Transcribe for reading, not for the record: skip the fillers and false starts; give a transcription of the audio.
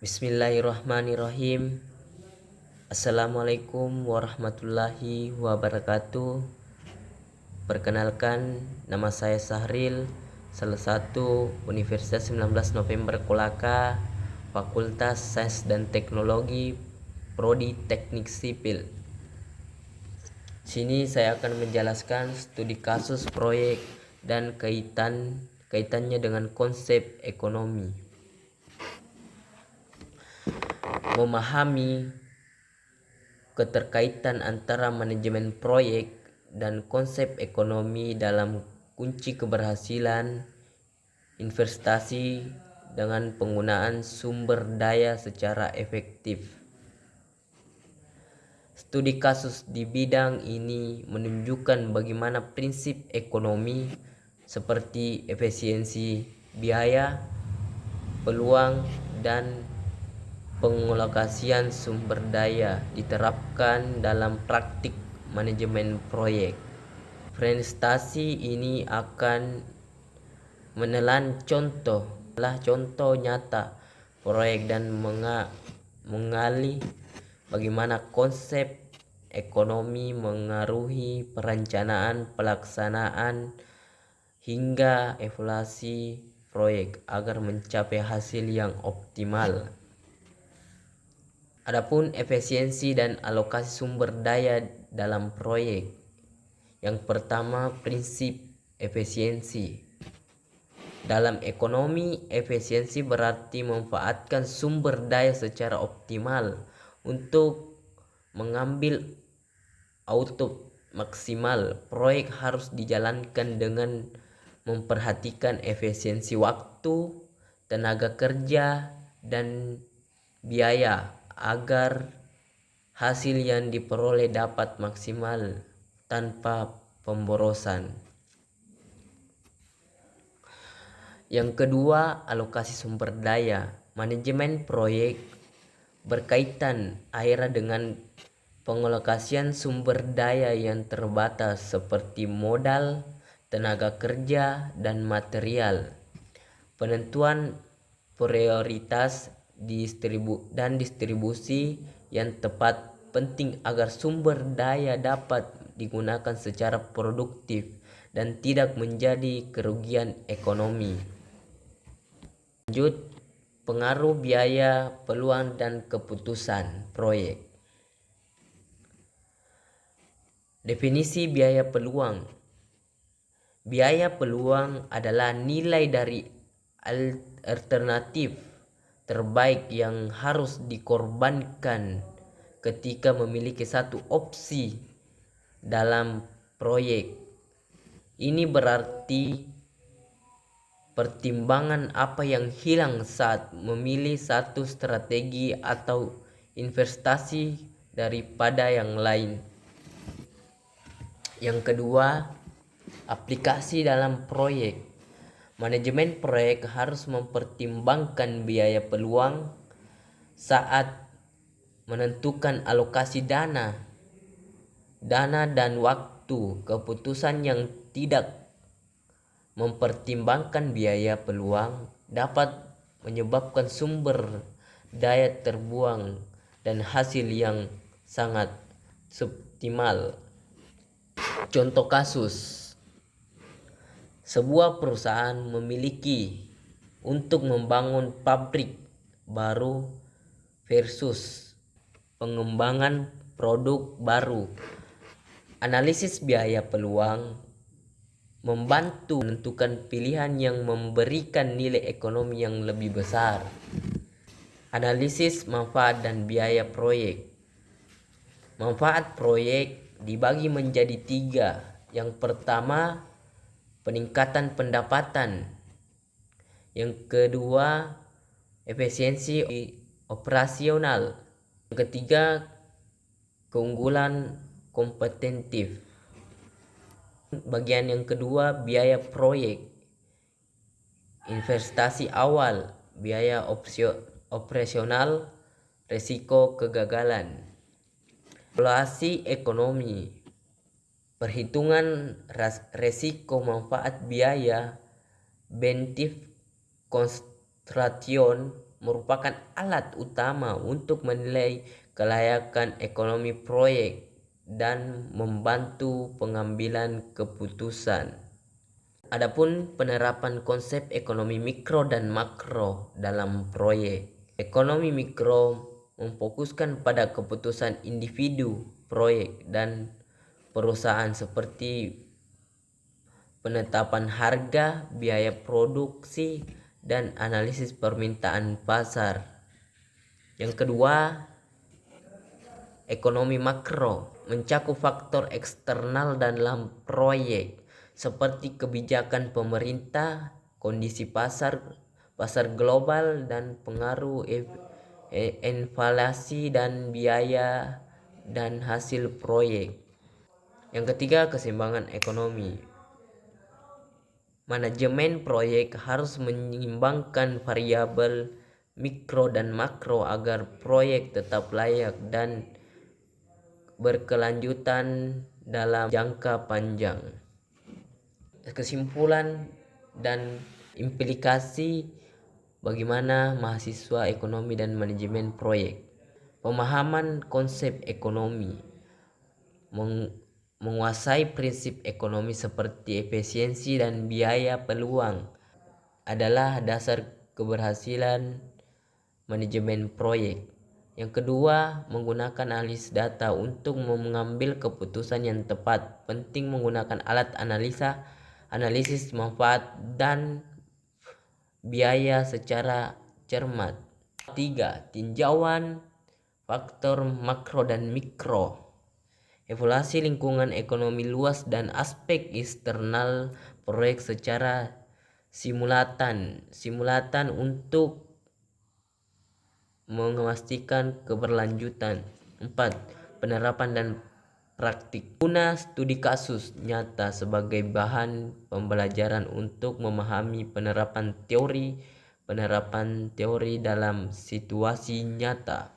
Bismillahirrahmanirrahim. Assalamualaikum warahmatullahi wabarakatuh. Perkenalkan, nama saya Sahril, salah satu Universitas 19 November Kolaka, Fakultas Sains dan Teknologi, Prodi Teknik Sipil. Sini saya akan menjelaskan studi kasus proyek dan kaitannya dengan konsep ekonomi. Memahami keterkaitan antara manajemen proyek dan konsep ekonomi dalam kunci keberhasilan investasi dengan penggunaan sumber daya secara efektif. Studi kasus di bidang ini menunjukkan bagaimana prinsip ekonomi seperti efisiensi biaya, peluang, dan pengalokasian sumber daya diterapkan dalam praktik manajemen proyek. Presentasi ini akan menelan contoh nyata proyek dan mengali bagaimana konsep ekonomi mengaruhi perencanaan, pelaksanaan, hingga evaluasi proyek agar mencapai hasil yang optimal. Adapun efisiensi dan alokasi sumber daya dalam proyek. Yang pertama, prinsip efisiensi. Dalam ekonomi, efisiensi berarti memanfaatkan sumber daya secara optimal untuk mengambil output maksimal. Proyek harus dijalankan dengan memperhatikan efisiensi waktu, tenaga kerja, dan biaya agar hasil yang diperoleh dapat maksimal tanpa pemborosan. Yang kedua, alokasi sumber daya. Manajemen proyek berkaitan erat dengan pengalokasian sumber daya yang terbatas seperti modal, tenaga kerja, dan material. Penentuan prioritas dan distribusi yang tepat penting agar sumber daya dapat digunakan secara produktif dan tidak menjadi kerugian ekonomi. Lanjut, pengaruh biaya, peluang, dan keputusan proyek. Definisi biaya peluang. Biaya peluang adalah nilai dari alternatif terbaik yang harus dikorbankan ketika memiliki satu opsi dalam proyek. Ini berarti pertimbangan apa yang hilang saat memilih satu strategi atau investasi daripada yang lain. Yang kedua, aplikasi dalam proyek. Manajemen proyek harus mempertimbangkan biaya peluang saat menentukan alokasi dana dan waktu. Keputusan yang tidak mempertimbangkan biaya peluang dapat menyebabkan sumber daya terbuang dan hasil yang sangat suboptimal. Contoh kasus. Sebuah perusahaan memiliki untuk membangun pabrik baru versus pengembangan produk baru. Analisis biaya peluang membantu menentukan pilihan yang memberikan nilai ekonomi yang lebih besar. Analisis manfaat dan biaya proyek. Manfaat proyek dibagi menjadi 3. Yang pertama, peningkatan pendapatan. Yang kedua, efisiensi operasional. Yang ketiga, keunggulan kompetitif. Bagian yang kedua, biaya proyek. Investasi awal, biaya operasional, risiko kegagalan. Evaluasi ekonomi. Perhitungan resiko manfaat biaya, benefit construction, merupakan alat utama untuk menilai kelayakan ekonomi proyek dan membantu pengambilan keputusan. Adapun penerapan konsep ekonomi mikro dan makro dalam proyek. Ekonomi mikro memfokuskan pada keputusan individu, proyek, dan perusahaan seperti penetapan harga, biaya produksi, dan analisis permintaan pasar. Yang kedua, ekonomi makro mencakup faktor eksternal dalam proyek seperti kebijakan pemerintah, kondisi pasar global, dan pengaruh inflasi dan biaya dan hasil proyek. Yang ketiga, keseimbangan ekonomi. Manajemen proyek harus menyeimbangkan variabel mikro dan makro agar proyek tetap layak dan berkelanjutan dalam jangka panjang. Kesimpulan dan implikasi bagaimana mahasiswa ekonomi dan manajemen proyek. Pemahaman konsep ekonomi, menguasai prinsip ekonomi seperti efisiensi dan biaya peluang adalah dasar keberhasilan manajemen proyek. Yang kedua, menggunakan analisis data untuk mengambil keputusan yang tepat. Penting menggunakan alat analisis manfaat dan biaya secara cermat. 3. Tinjauan faktor makro dan mikro. Evaluasi lingkungan ekonomi luas dan aspek eksternal proyek secara simultan untuk memastikan keberlanjutan. 4. Penerapan dan praktik. Guna studi kasus nyata sebagai bahan pembelajaran untuk memahami penerapan teori dalam situasi nyata.